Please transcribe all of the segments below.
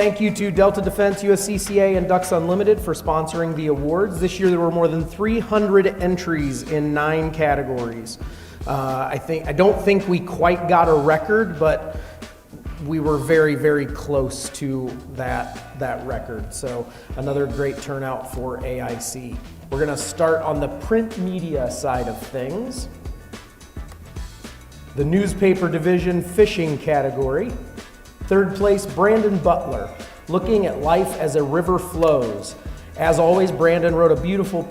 Thank you to Delta Defense, USCCA, and Ducks Unlimited for sponsoring the awards. This year there were more than 300 entries in 9 categories. I don't think we quite got a record, but we were very, very close to that record. So another great turnout for AIC. We're going to start on the print media side of things. The newspaper division fishing category. Third place, Brandon Butler, looking at life as a river flows. As always, Brandon wrote a beautiful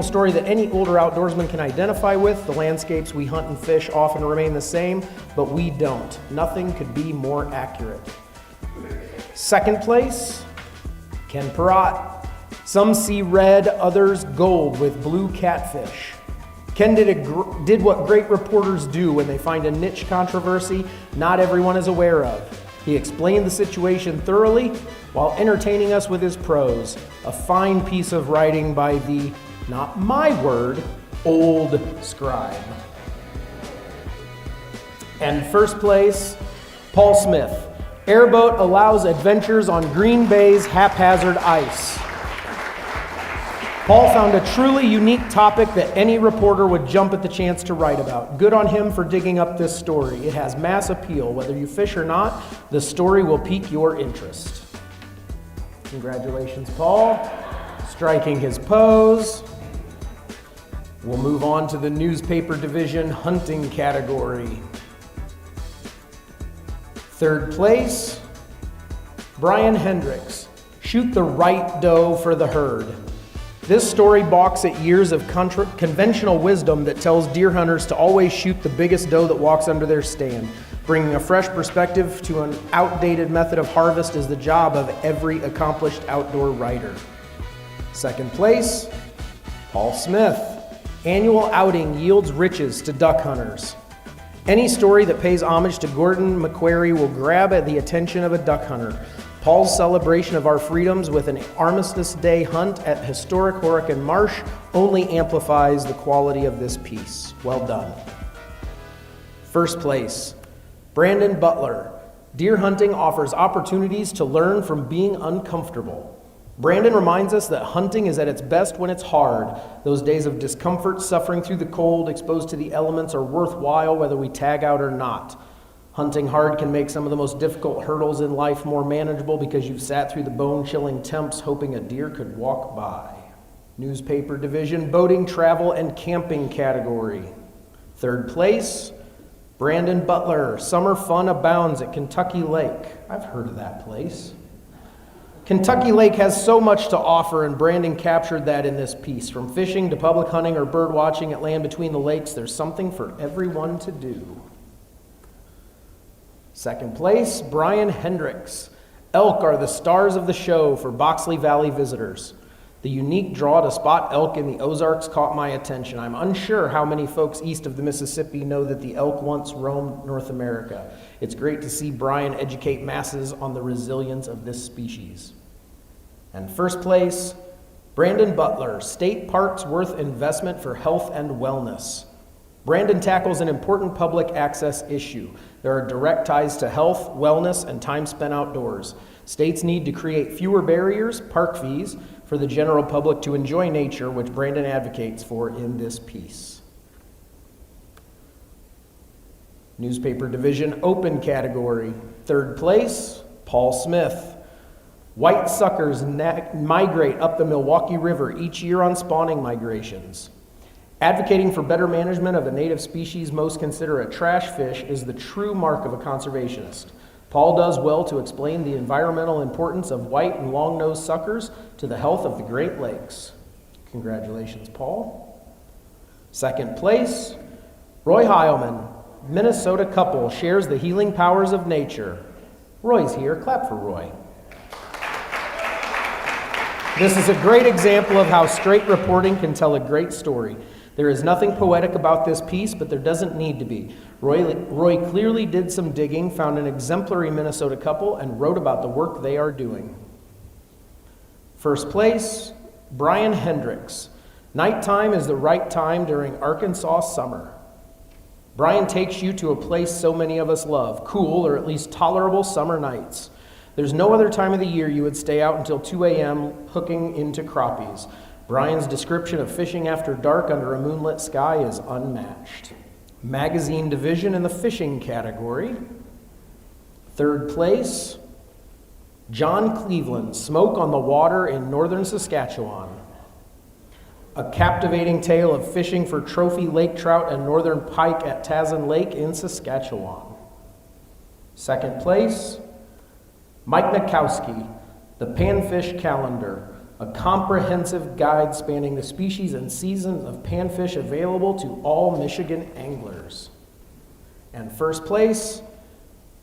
story that any older outdoorsman can identify with. The landscapes we hunt and fish often remain the same, but we don't. Nothing could be more accurate. Second place, Ken Perrott. Some see red, others gold with blue catfish. Ken did what great reporters do when they find a niche controversy not everyone is aware of. He explained the situation thoroughly while entertaining us with his prose. A fine piece of writing by the, not my word, old scribe. And first place, Paul Smith. Airboat allows adventures on Green Bay's haphazard ice. Paul found a truly unique topic that any reporter would jump at the chance to write about. Good on him for digging up this story. It has mass appeal. Whether you fish or not, the story will pique your interest. Congratulations, Paul. Striking his pose. We'll move on to the newspaper division hunting category. Third place, Brian Hendricks. Shoot the right doe for the herd. This story balks at years of conventional wisdom that tells deer hunters to always shoot the biggest doe that walks under their stand. Bringing a fresh perspective to an outdated method of harvest is the job of every accomplished outdoor writer. Second place, Paul Smith. Annual outing yields riches to duck hunters. Any story that pays homage to Gordon McQuarrie will grab at the attention of a duck hunter. Paul's celebration of our freedoms with an Armistice Day hunt at historic Horican Marsh only amplifies the quality of this piece. Well done. First place, Brandon Butler. Deer hunting offers opportunities to learn from being uncomfortable. Brandon reminds us that hunting is at its best when it's hard. Those days of discomfort, suffering through the cold, exposed to the elements are worthwhile whether we tag out or not. Hunting hard can make some of the most difficult hurdles in life more manageable because you've sat through the bone-chilling temps hoping a deer could walk by. Newspaper division, boating, travel, and camping category. Third place, Brandon Butler. Summer fun abounds at Kentucky Lake. I've heard of that place. Kentucky Lake has so much to offer, and Brandon captured that in this piece. From fishing to public hunting or bird watching at Land Between the Lakes, there's something for everyone to do. Second place, Brian Hendricks. Elk are the stars of the show for Boxley Valley visitors. The unique draw to spot elk in the Ozarks caught my attention. I'm unsure how many folks east of the Mississippi know that the elk once roamed North America. It's great to see Brian educate masses on the resilience of this species. And first place, Brandon Butler. State parks worth investment for health and wellness. Brandon tackles an important public access issue. There are direct ties to health, wellness, and time spent outdoors. States need to create fewer barriers, park fees, for the general public to enjoy nature, which Brandon advocates for in this piece. Newspaper division open category. Third place, Paul Smith. White suckers migrate up the Milwaukee River each year on spawning migrations. Advocating for better management of a native species most consider a trash fish is the true mark of a conservationist. Paul does well to explain the environmental importance of white and long-nosed suckers to the health of the Great Lakes. Congratulations, Paul. Second place, Roy Heilman. Minnesota couple shares the healing powers of nature. Roy's here. Clap for Roy. This is a great example of how straight reporting can tell a great story. There is nothing poetic about this piece, but there doesn't need to be. Roy clearly did some digging, found an exemplary Minnesota couple, and wrote about the work they are doing. First place, Brian Hendricks. Nighttime is the right time during Arkansas summer. Brian takes you to a place so many of us love, cool or at least tolerable summer nights. There's no other time of the year you would stay out until 2 a.m. hooking into crappies. Brian's description of fishing after dark under a moonlit sky is unmatched. Magazine division in the fishing category. Third place, John Cleveland, Smoke on the Water in northern Saskatchewan. A captivating tale of fishing for trophy lake trout and northern pike at Tazen Lake in Saskatchewan. Second place, Mike Nakowski, The Panfish Calendar, a comprehensive guide spanning the species and seasons of panfish available to all Michigan anglers. And first place,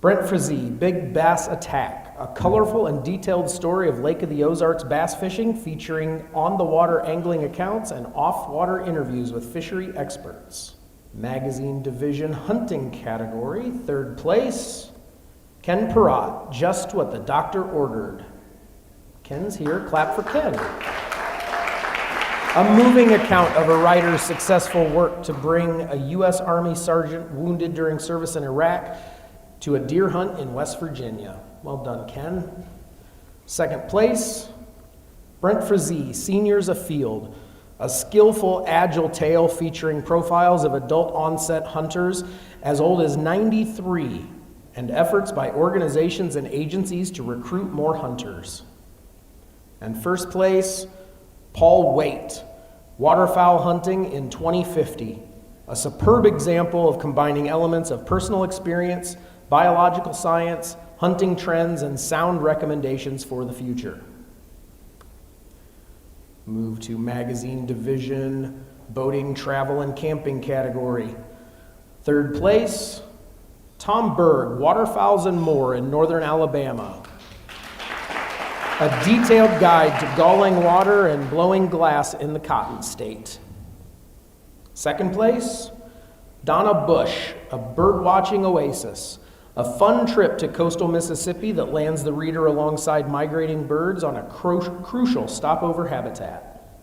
Brent Frazee, Big Bass Attack, a colorful and detailed story of Lake of the Ozarks bass fishing featuring on-the-water angling accounts and off-water interviews with fishery experts. Magazine division hunting category, third place, Ken Perrott, Just What the Doctor Ordered. Ken's here, clap for Ken. A moving account of a writer's successful work to bring a U.S. Army sergeant wounded during service in Iraq to a deer hunt in West Virginia. Well done, Ken. Second place, Brent Frazee, Seniors Afield, a skillful, agile tale featuring profiles of adult onset hunters as old as 93 and efforts by organizations and agencies to recruit more hunters. And first place, Paul Waite, Waterfowl Hunting in 2050, a superb example of combining elements of personal experience, biological science, hunting trends, and sound recommendations for the future. Move to magazine division, boating, travel, and camping category. Third place, Tom Berg, Waterfowls and More in northern Alabama. A detailed guide to galling water and blowing glass in the Cotton State. Second place, Donna Bush, a birdwatching oasis. A fun trip to coastal Mississippi that lands the reader alongside migrating birds on a crucial stopover habitat.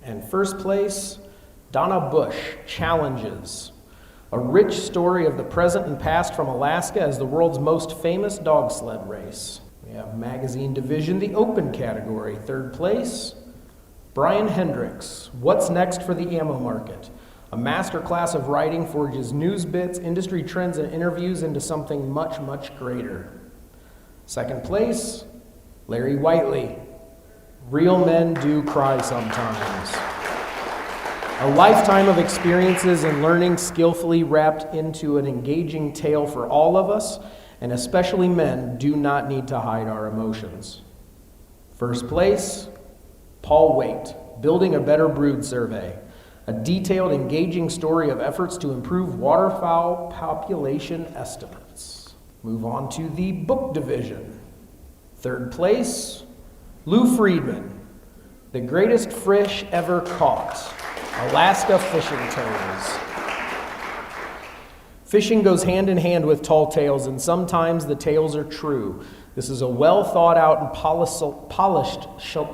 And first place, Donna Bush, Challenges. A rich story of the present and past from Alaska as the world's most famous dog sled race. We have magazine division, the open category. Third place, Brian Hendricks, What's Next for the Ammo Market? A masterclass of writing forges news bits, industry trends, and interviews into something much, much greater. Second place, Larry Whiteley, Real Men Do Cry Sometimes. A lifetime of experiences and learning skillfully wrapped into an engaging tale for all of us, and especially men do not need to hide our emotions. First place, Paul Waite, Building a Better Brood Survey. A detailed, engaging story of efforts to improve waterfowl population estimates. Move on to the book division. Third place, Lou Friedman, The Greatest Fish Ever Caught, Alaska Fishing Tales. Fishing goes hand in hand with tall tales, and sometimes the tales are true. This is a well thought out and polished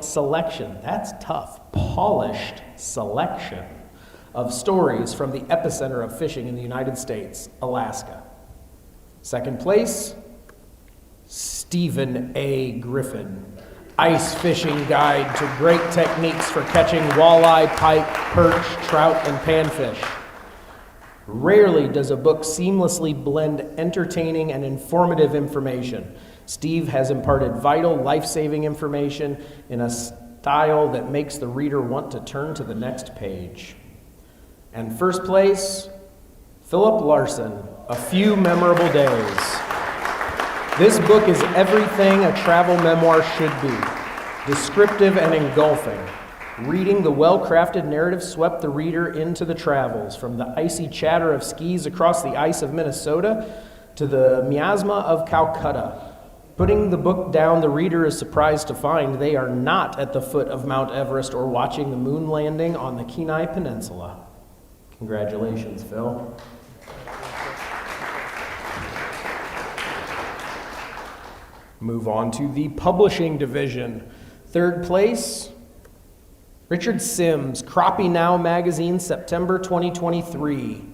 selection. That's tough. Polished selection of stories from the epicenter of fishing in the United States, Alaska. Second place, Stephen A. Griffin, Ice Fishing Guide to Great Techniques for Catching Walleye, Pike, Perch, Trout, and Panfish. Rarely does a book seamlessly blend entertaining and informative information. Steve has imparted vital, life-saving information in a style that makes the reader want to turn to the next page. And first place, Philip Larson, A Few Memorable Days. This book is everything a travel memoir should be, descriptive and engulfing. Reading the well-crafted narrative swept the reader into the travels, from the icy chatter of skis across the ice of Minnesota to the miasma of Calcutta. Putting the book down, the reader is surprised to find they are not at the foot of Mount Everest or watching the moon landing on the Kenai Peninsula. Congratulations, Phil. Move on to the publishing division. Third place, Richard Sims, Crappie Now Magazine, September 2023.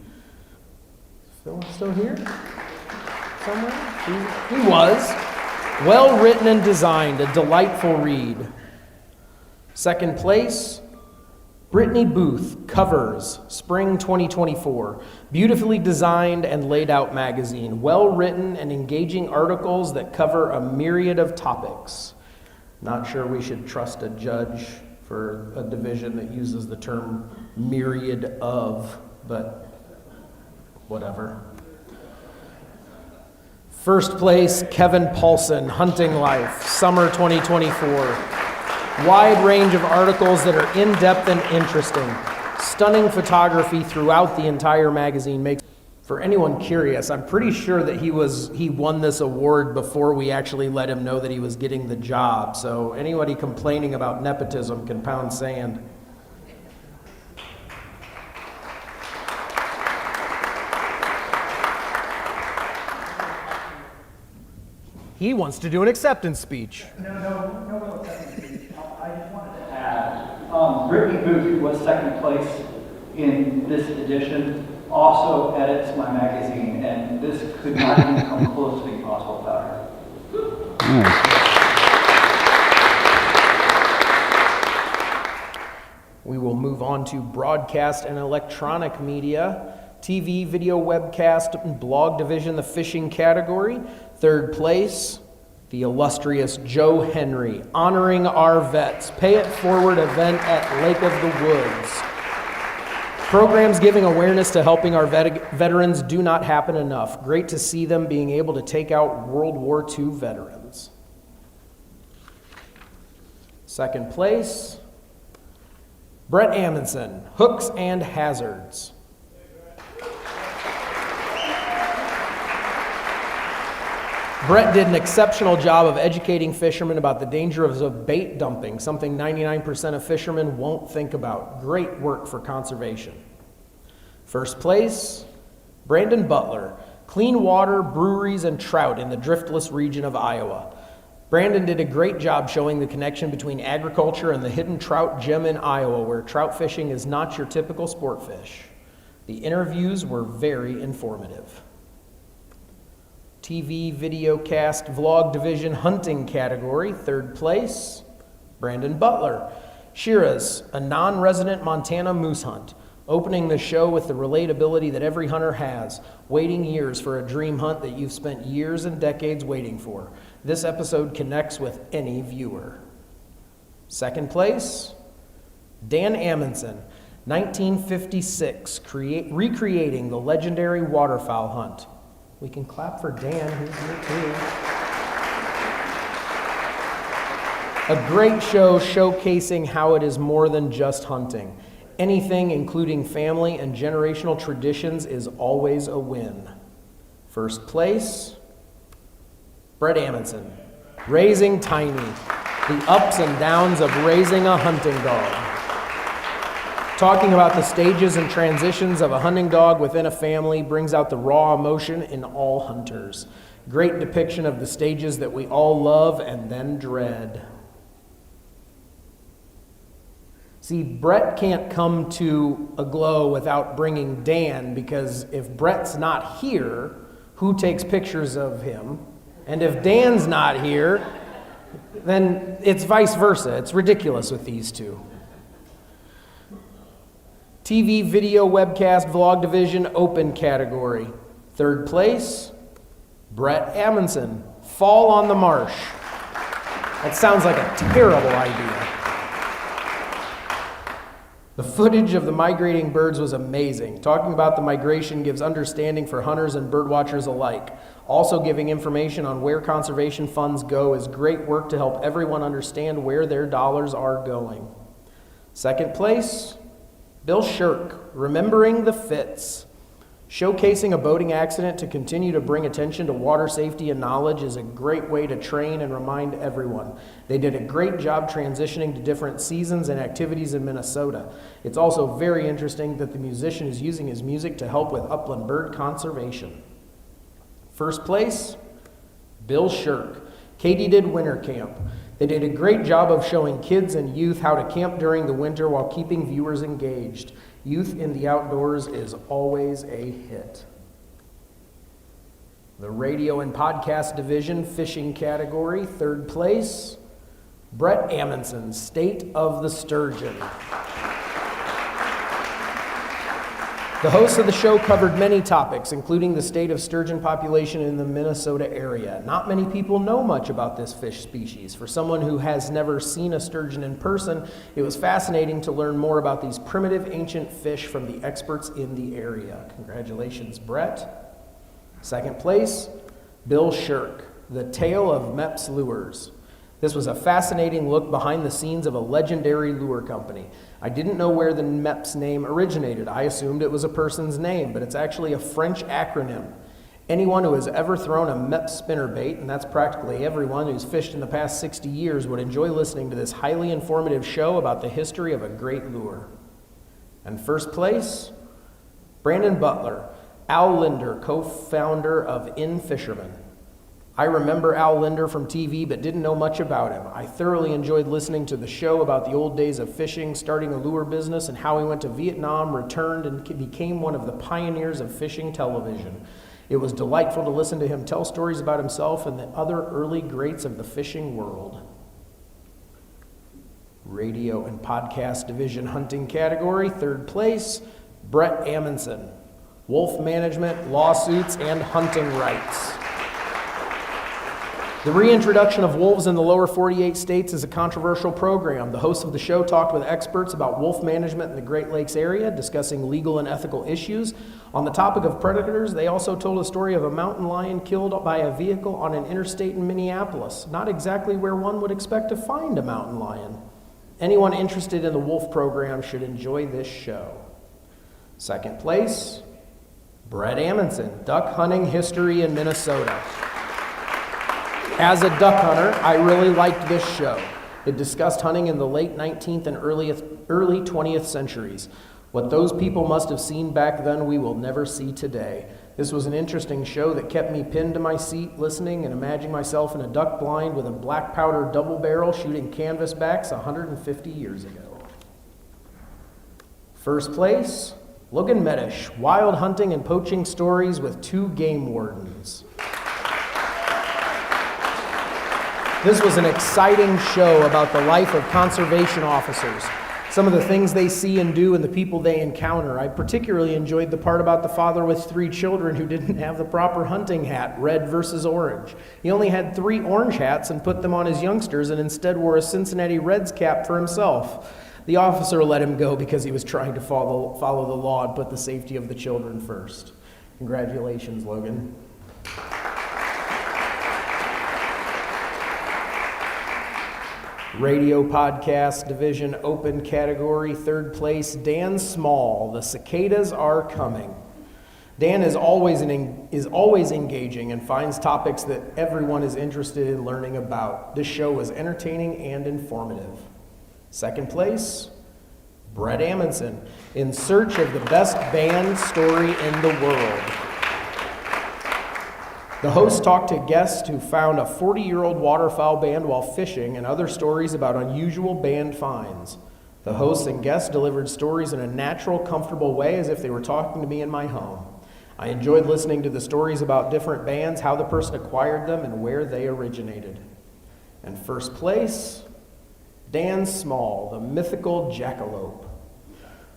Phil still here? Somewhere? He was. Well written and designed, a delightful read. Second place, Brittany Booth, Covers, Spring 2024. Beautifully designed and laid out magazine. Well written and engaging articles that cover a myriad of topics. Not sure we should trust a judge for a division that uses the term myriad of, but whatever. First place, Kevin Paulson, Hunting Life, Summer 2024. Wide range of articles that are in-depth and interesting. Stunning photography throughout the entire magazine. For anyone curious, I'm pretty sure that he won this award before we actually let him know that he was getting the job. So anybody complaining about nepotism can pound sand. He wants to do an acceptance speech. No acceptance speech. I just wanted to add, Brittany Booth, who was second place in this edition, also edits my magazine, and this could not even come close to being possible without her. We will move on to broadcast and electronic media. TV, video, webcast, and blog division, the fishing category. Third place, the illustrious Joe Henry, honoring our vets. Pay It Forward event at Lake of the Woods. Programs giving awareness to helping our veterans do not happen enough. Great to see them being able to take out World War II veterans. Second place, Brett Amundsen, Hooks and Hazards. Brett did an exceptional job of educating fishermen about the dangers of bait dumping, something 99% of fishermen won't think about. Great work for conservation. First place, Brandon Butler, Clean Water, Breweries, and Trout in the Driftless region of Iowa. Brandon did a great job showing the connection between agriculture and the hidden trout gem in Iowa, where trout fishing is not your typical sport fish. The interviews were very informative. TV, video cast, vlog division, hunting category. Third place, Brandon Butler. Shiraz, a non-resident Montana moose hunt. Opening the show with the relatability that every hunter has. Waiting years for a dream hunt that you've spent years and decades waiting for. This episode connects with any viewer. Second place, Dan Amundsen. 1956, recreating the legendary waterfowl hunt. We can clap for Dan, who's here too. A great show showcasing how it is more than just hunting. Anything, including family and generational traditions, is always a win. First place, Brett Amundsen. Raising Tiny, the ups and downs of raising a hunting dog. Talking about the stages and transitions of a hunting dog within a family brings out the raw emotion in all hunters. Great depiction of the stages that we all love and then dread. See, Brett can't come to AGLOW without bringing Dan, because if Brett's not here, who takes pictures of him? And if Dan's not here, then it's vice versa. It's ridiculous with these two. TV, video, webcast, vlog division, open category. Third place, Brett Amundsen, Fall on the Marsh. That sounds like a terrible idea. The footage of the migrating birds was amazing. Talking about the migration gives understanding for hunters and birdwatchers alike. Also giving information on where conservation funds go is great work to help everyone understand where their dollars are going. Second place, Bill Shirk, Remembering the Fits. Showcasing a boating accident to continue to bring attention to water safety and knowledge is a great way to train and remind everyone. They did a great job transitioning to different seasons and activities in Minnesota. It's also very interesting that the musician is using his music to help with upland bird conservation. First place, Bill Shirk. Katie did winter camp. They did a great job of showing kids and youth how to camp during the winter while keeping viewers engaged. Youth in the outdoors is always a hit. The radio and podcast division fishing category, third place, Brett Amundsen, State of the Sturgeon. The hosts of the show covered many topics, including the state of sturgeon population in the Minnesota area. Not many people know much about this fish species. For someone who has never seen a sturgeon in person, it was fascinating to learn more about these primitive ancient fish from the experts in the area. Congratulations, Brett. Second place, Bill Shirk, The Tale of Mepps Lures. This was a fascinating look behind the scenes of a legendary lure company. I didn't know where the Mepps name originated. I assumed it was a person's name, but it's actually a French acronym. Anyone who has ever thrown a Mepps spinnerbait, and that's practically everyone who's fished in the past 60 years, would enjoy listening to this highly informative show about the history of a great lure. And first place, Brandon Butler, Al Linder, co-founder of In Fisherman. I remember Al Linder from TV, but didn't know much about him. I thoroughly enjoyed listening to the show about the old days of fishing, starting a lure business, and how he went to Vietnam, returned, and became one of the pioneers of fishing television. It was delightful to listen to him tell stories about himself and the other early greats of the fishing world. Radio and podcast division hunting category, third place, Brett Amundsen, Wolf Management, Lawsuits, and Hunting Rights. The reintroduction of wolves in the lower 48 states is a controversial program. The hosts of the show talked with experts about wolf management in the Great Lakes area, discussing legal and ethical issues. On the topic of predators, they also told a story of a mountain lion killed by a vehicle on an interstate in Minneapolis, not exactly where one would expect to find a mountain lion. Anyone interested in the wolf program should enjoy this show. Second place, Brett Amundsen, Duck Hunting History in Minnesota. As a duck hunter, I really liked this show. It discussed hunting in the late 19th and early 20th centuries. What those people must have seen back then, we will never see today. This was an interesting show that kept me pinned to my seat, listening and imagining myself in a duck blind with a black powder double barrel shooting canvasbacks 150 years ago. First place, Logan Medish, Wild Hunting and Poaching Stories with Two Game Wardens. This was an exciting show about the life of conservation officers, some of the things they see and do and the people they encounter. I particularly enjoyed the part about the father with 3 children who didn't have the proper hunting hat, red versus orange. He only had 3 orange hats and put them on his youngsters and instead wore a Cincinnati Reds cap for himself. The officer let him go because he was trying to follow the law and put the safety of the children first. Congratulations, Logan. Radio podcast division open category, third place, Dan Small, The Cicadas Are Coming. Dan is always engaging and finds topics that everyone is interested in learning about. This show was entertaining and informative. Second place, Brett Amundsen, In Search of the Best Band Story in the World. The host talked to guests who found a 40-year-old waterfowl band while fishing and other stories about unusual band finds. The hosts and guests delivered stories in a natural, comfortable way as if they were talking to me in my home. I enjoyed listening to the stories about different bands, how the person acquired them, and where they originated. And first place, Dan Small, The Mythical Jackalope.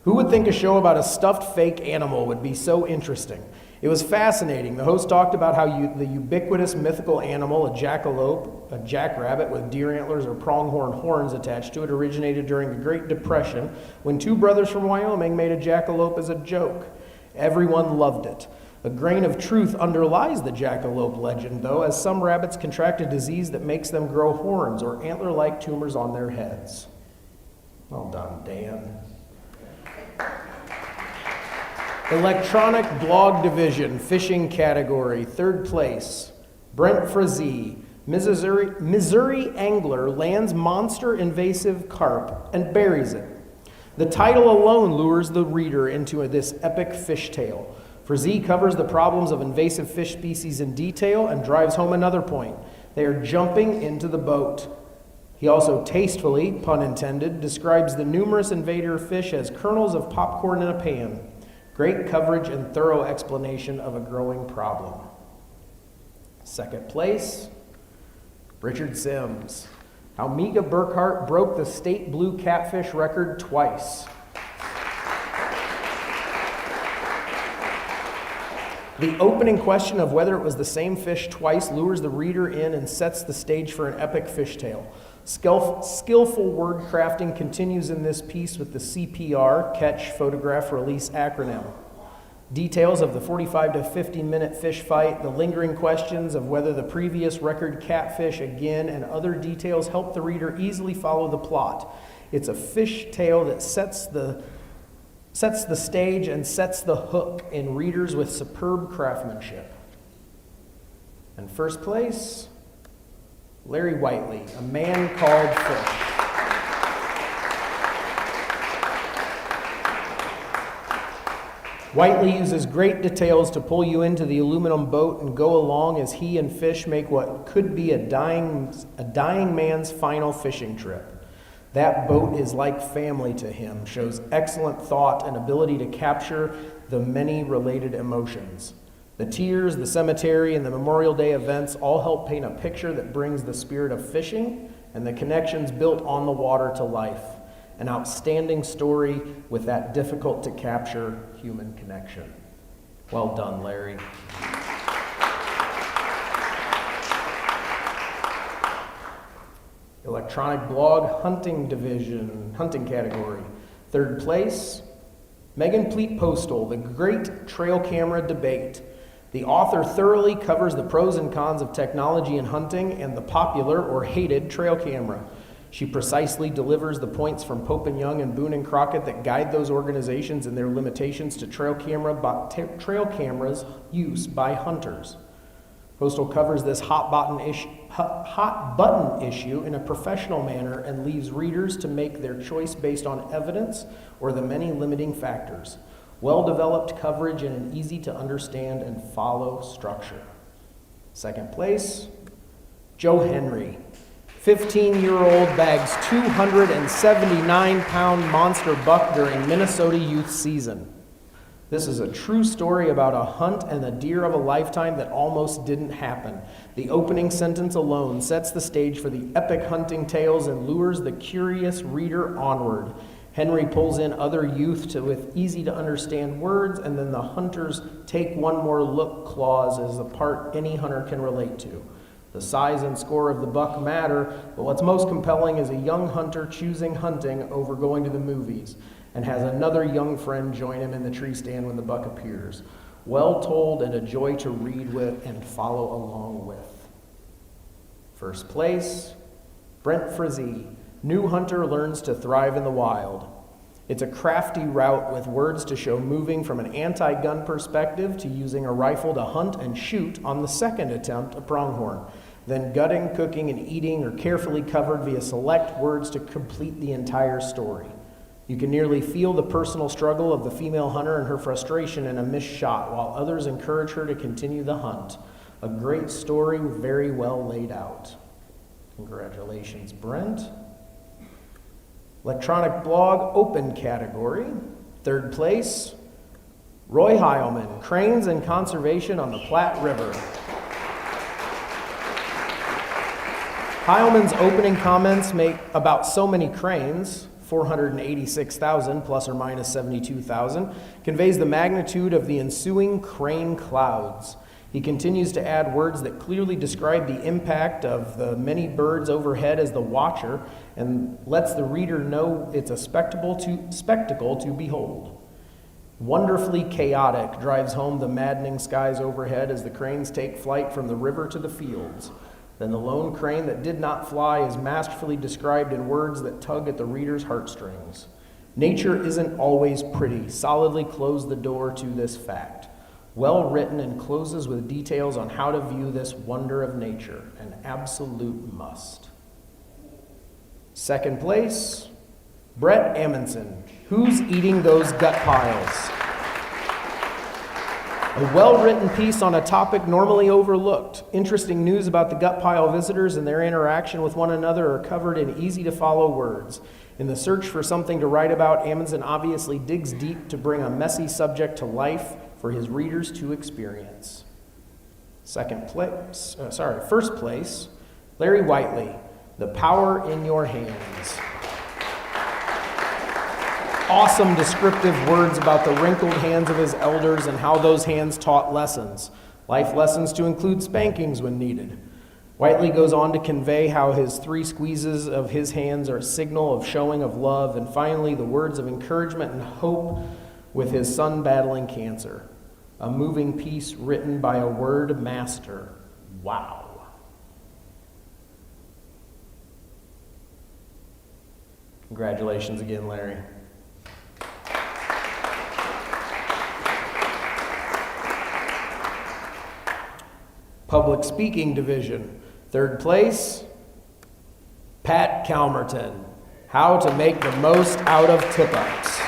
Who would think a show about a stuffed fake animal would be so interesting? It was fascinating. The host talked about how the ubiquitous mythical animal, a jackalope, a jackrabbit with deer antlers or pronghorn horns attached to it, originated during the Great Depression when 2 brothers from Wyoming made a jackalope as a joke. Everyone loved it. A grain of truth underlies the jackalope legend, though, as some rabbits contract a disease that makes them grow horns or antler-like tumors on their heads. Well done, Dan. Electronic blog division, fishing category, third place, Brent Frazee, Missouri angler lands monster invasive carp and buries it. The title alone lures the reader into this epic fish tale. Frazee covers the problems of invasive fish species in detail and drives home another point. They are jumping into the boat. He also tastefully, pun intended, describes the numerous invader fish as kernels of popcorn in a pan. Great coverage and thorough explanation of a growing problem. Second place, Richard Sims. How Mika Burkhart broke the state blue catfish record twice. The opening question of whether it was the same fish twice lures the reader in and sets the stage for an epic fishtail. Skillful word crafting continues in this piece with the CPR, catch, photograph, release acronym. Details of the 45 to 50-minute fish fight, the lingering questions of whether the previous record catfish again, and other details help the reader easily follow the plot. It's a fish tale that sets the stage and sets the hook in readers with superb craftsmanship. And first place, Larry Whiteley, A Man Called Fish. Whiteley uses great details to pull you into the aluminum boat and go along as he and fish make what could be a dying man's final fishing trip. That boat is like family to him, shows excellent thought and ability to capture the many related emotions. The tears, the cemetery, and the Memorial Day events all help paint a picture that brings the spirit of fishing and the connections built on the water to life. An outstanding story with that difficult to capture human connection. Well done, Larry. Electronic blog, hunting division, hunting category. Third place, Megan Pleat Postal, The Great Trail Camera Debate. The author thoroughly covers the pros and cons of technology in hunting and the popular or hated trail camera. She precisely delivers the points from Pope and Young and Boone and Crockett that guide those organizations in their limitations to trail cameras use by hunters. Postal covers this hot button issue in a professional manner and leaves readers to make their choice based on evidence or the many limiting factors. Well-developed coverage in an easy-to-understand and follow structure. Second place, Joe Henry. 15-year-old bags 279-pound monster buck during Minnesota youth season. This is a true story about a hunt and the deer of a lifetime that almost didn't happen. The opening sentence alone sets the stage for the epic hunting tales and lures the curious reader onward. Henry pulls in other youth with easy-to-understand words, and then the hunter's take one more look clause is the part any hunter can relate to. The size and score of the buck matter, but what's most compelling is a young hunter choosing hunting over going to the movies, and has another young friend join him in the tree stand when the buck appears. Well told and a joy to read with and follow along with. First place, Brent Frizzy, New Hunter Learns to Thrive in the Wild. It's a crafty route with words to show moving from an anti-gun perspective to using a rifle to hunt and shoot on the second attempt a pronghorn, then gutting, cooking, and eating are carefully covered via select words to complete the entire story. You can nearly feel the personal struggle of the female hunter and her frustration in a missed shot, while others encourage her to continue the hunt. A great story, very well laid out. Congratulations, Brent. Electronic blog, open category. Third place, Roy Heilman, Cranes and Conservation on the Platte River. Heilman's opening comments make about so many cranes, 486,000 plus or minus 72,000, conveys the magnitude of the ensuing crane clouds. He continues to add words that clearly describe the impact of the many birds overhead as the watcher and lets the reader know it's a spectacle to behold. Wonderfully chaotic drives home the maddening skies overhead as the cranes take flight from the river to the fields. Then the lone crane that did not fly is masterfully described in words that tug at the reader's heartstrings. Nature isn't always pretty. Solidly close the door to this fact. Well written and closes with details on how to view this wonder of nature, an absolute must. Second place, Brett Amundsen, Who's Eating Those Gut Piles? A well-written piece on a topic normally overlooked. Interesting news about the gut pile visitors and their interaction with one another are covered in easy-to-follow words. In the search for something to write about, Amundsen obviously digs deep to bring a messy subject to life for his readers to experience. First place, Larry Whiteley, The Power in Your Hands. Awesome descriptive words about the wrinkled hands of his elders and how those hands taught lessons, life lessons to include spankings when needed. Whiteley goes on to convey how his 3 squeezes of his hands are a signal of showing of love, and finally the words of encouragement and hope with his son battling cancer. A moving piece written by a word master. Wow. Congratulations again, Larry. Public Speaking Division. Third place, Pat Calmerton. How to make the most out of tip-ups.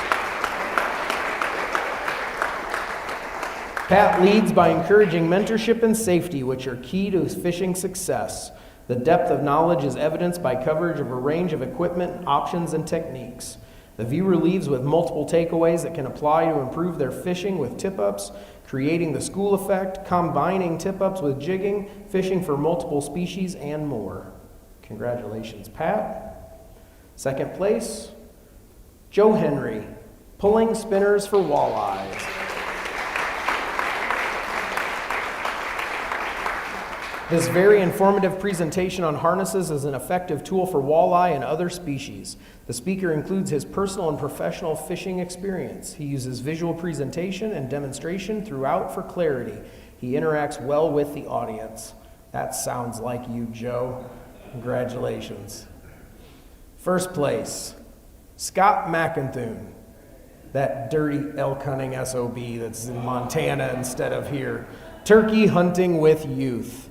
Pat leads by encouraging mentorship and safety, which are key to his fishing success. The depth of knowledge is evidenced by coverage of a range of equipment, options, and techniques. The viewer leaves with multiple takeaways that can apply to improve their fishing with tip-ups, creating the school effect, combining tip-ups with jigging, fishing for multiple species, and more. Congratulations, Pat. Second place, Joe Henry, pulling spinners for walleyes. This very informative presentation on harnesses is an effective tool for walleye and other species. The speaker includes his personal and professional fishing experience. He uses visual presentation and demonstration throughout for clarity. He interacts well with the audience. That sounds like you, Joe. Congratulations. First place, Scott McIntoon, that dirty elk hunting SOB that's in Montana instead of here. Turkey hunting with youth.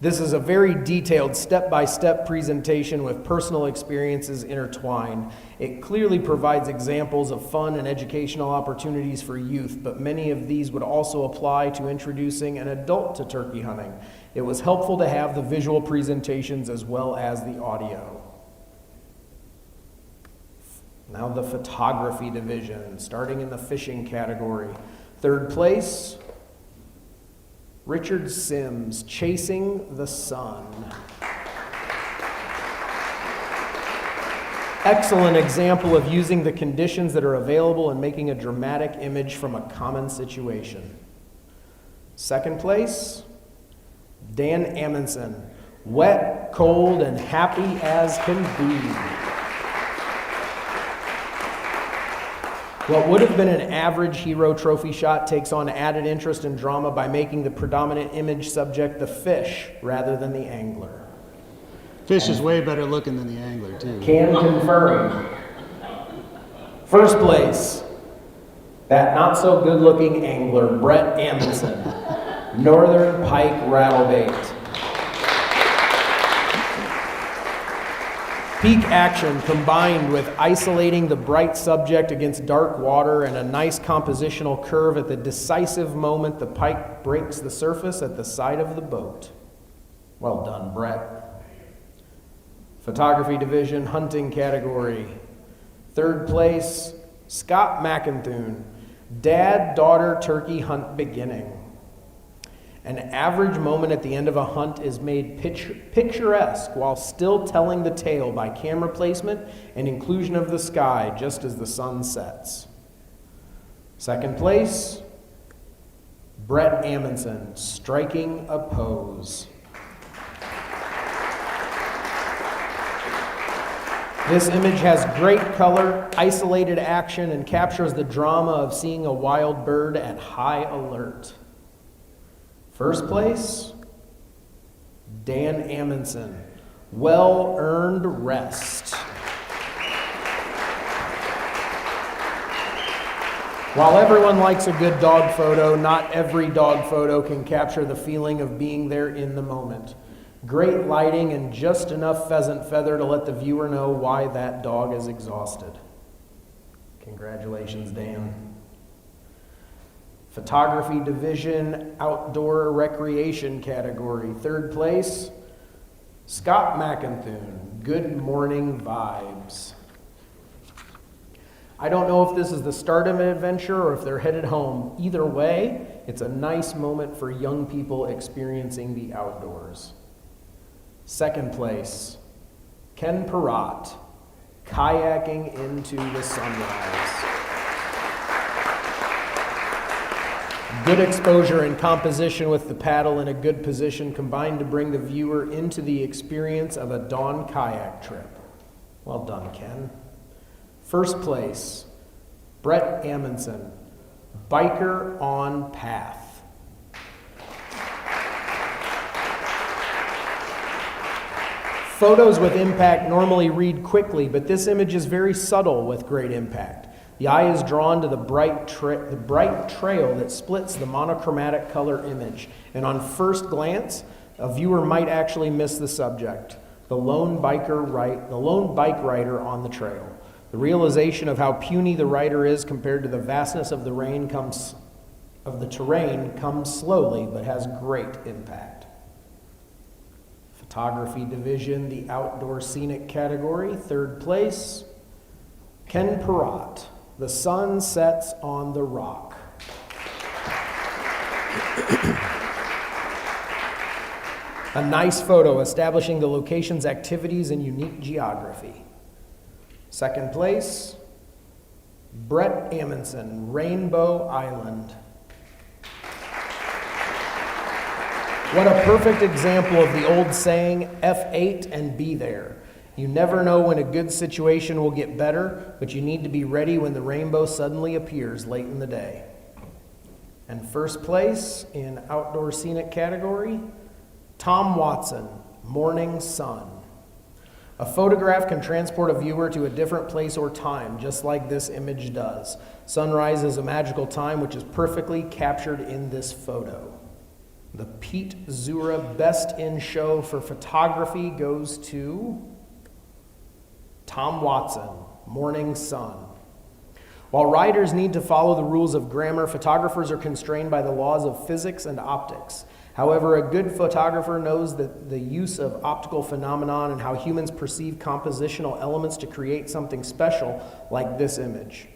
This is a very detailed step-by-step presentation with personal experiences intertwined. It clearly provides examples of fun and educational opportunities for youth, but many of these would also apply to introducing an adult to turkey hunting. It was helpful to have the visual presentations as well as the audio. Now the photography division, starting in the fishing category. Third place, Richard Sims, Chasing the Sun. Excellent example of using the conditions that are available and making a dramatic image from a common situation. Second place, Dan Amundsen, Wet, Cold, and Happy as Can Be. What would have been an average hero trophy shot takes on added interest and drama by making the predominant image subject the fish rather than the angler. Fish is way better looking than the angler, too. Can confirm. First place, that not so good looking angler, Brett Amundsen, Northern Pike Rattlebait. Peak action combined with isolating the bright subject against dark water and a nice compositional curve at the decisive moment the pike breaks the surface at the side of the boat. Well done, Brett. Photography division, hunting category. Third place, Scott McIntoon, Dad-Daughter Turkey Hunt Beginning. An average moment at the end of a hunt is made picturesque while still telling the tale by camera placement and inclusion of the sky just as the sun sets. Second place, Brett Amundsen, Striking a Pose. This image has great color, isolated action, and captures the drama of seeing a wild bird at high alert. First place, Dan Amundsen, Well-Earned Rest. While everyone likes a good dog photo, not every dog photo can capture the feeling of being there in the moment. Great lighting and just enough pheasant feather to let the viewer know why that dog is exhausted. Congratulations, Dan. Photography division, outdoor recreation category. Third place, Scott McIntoon, Good Morning Vibes. I don't know if this is the start of an adventure or if they're headed home. Either way, It's a nice moment for young people experiencing the outdoors. Second place, Ken Perrott, kayaking into the sunrise. Good exposure and composition with the paddle in a good position combined to bring the viewer into the experience of a dawn kayak trip. Well done, Ken. First place, Brett Amundsen, biker on path. Photos with impact normally read quickly, but this image is very subtle with great impact. The eye is drawn to the bright trail that splits the monochromatic color image, and on first glance, a viewer might actually miss the subject, the lone bike rider on the trail. The realization of how puny the rider is compared to the vastness of the terrain comes slowly, but has great impact. Photography division, the outdoor scenic category, third place, Ken Perrott, The Sun Sets on the Rock. A nice photo establishing the location's activities and unique geography. Second place, Brett Amundsen, Rainbow Island. What a perfect example of the old saying, F8 and be there. You never know when a good situation will get better, but you need to be ready when the rainbow suddenly appears late in the day. And first place in outdoor scenic category, Tom Watson, Morning Sun. A photograph can transport a viewer to a different place or time, just like this image does. Sunrise is a magical time which is perfectly captured in this photo. The Pete Zura Best in Show for photography goes to Tom Watson, Morning Sun. While writers need to follow the rules of grammar, photographers are constrained by the laws of physics and optics. However, a good photographer knows that the use of optical phenomenon and how humans perceive compositional elements to create something special, like this image.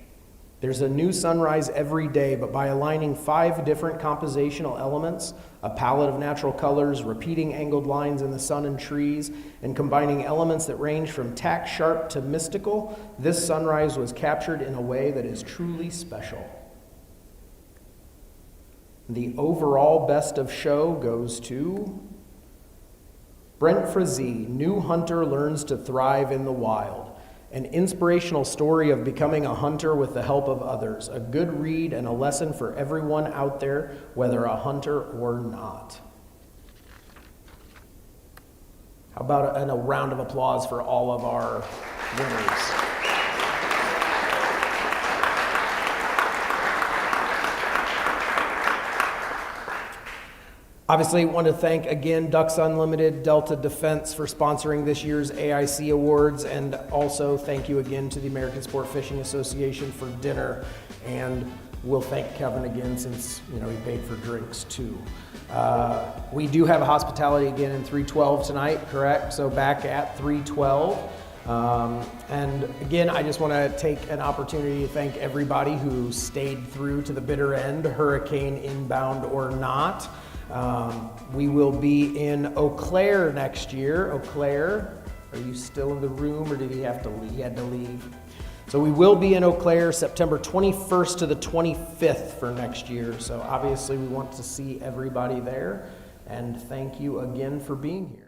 There's a new sunrise every day, but by aligning 5 different compositional elements, a palette of natural colors, repeating angled lines in the sun and trees, and combining elements that range from tack sharp to mystical, this sunrise was captured in a way that is truly special. The overall best of show goes to Brent Frazee, New Hunter Learns to Thrive in the Wild. An inspirational story of becoming a hunter with the help of others. A good read and a lesson for everyone out there, whether a hunter or not. How about a round of applause for all of our winners? Obviously, I want to thank again Ducks Unlimited, Delta Defense for sponsoring this year's AIC Awards, and also thank you again to the American Sport Fishing Association for dinner, and we'll thank Kevin again since he paid for drinks too. We do have a hospitality again in 312 tonight, correct? So back at 312. And again, I just want to take an opportunity to thank everybody who stayed through to the bitter end, hurricane inbound or not. We will be in Eau Claire next year. Eau Claire, are you still in the room or did he have to leave? He had to leave. So we will be in Eau Claire September 21st to the 25th for next year. So obviously we want to see everybody there. And thank you again for being here.